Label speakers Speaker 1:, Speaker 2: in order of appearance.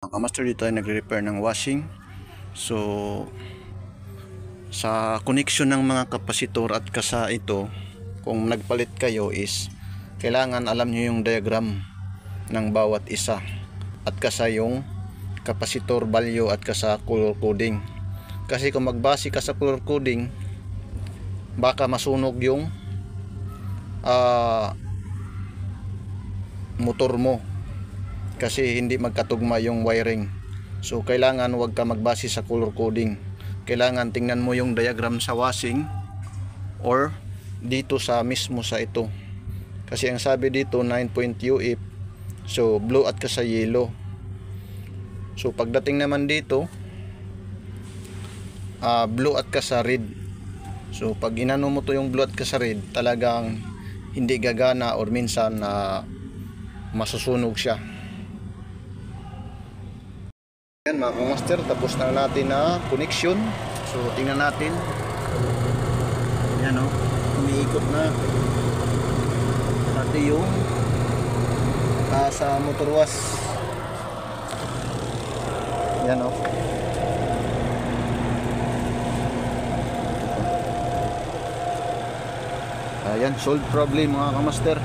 Speaker 1: Kamaster, dito ay nagre-repair ng washing. So sa connection ng mga kapasitor at kasa ito, kung nagpalit kayo is kailangan alam nyo yung diagram ng bawat isa at kasa yung kapasitor value at kasa color coding. Kasi kung magbase ka sa color coding, baka masunog yung motor mo kasi hindi magkatugma yung wiring. So kailangan wag ka magbase sa color coding. Kailangan tingnan mo yung diagram sa washing or dito sa mismo sa ito. Kasi ang sabi dito 9.UF. So blue at ka sa yellow. So pagdating naman dito blue at ka sa red. So pag inano mo to yung blue at ka sa red, talagang hindi gagana or minsan masusunog siya. Yan mga master, tapos na natin na connection. So tingnan natin. Yan o, umiikot na pati yung sa motor wash. Yan o. Ayan, solved problem mga kamaster.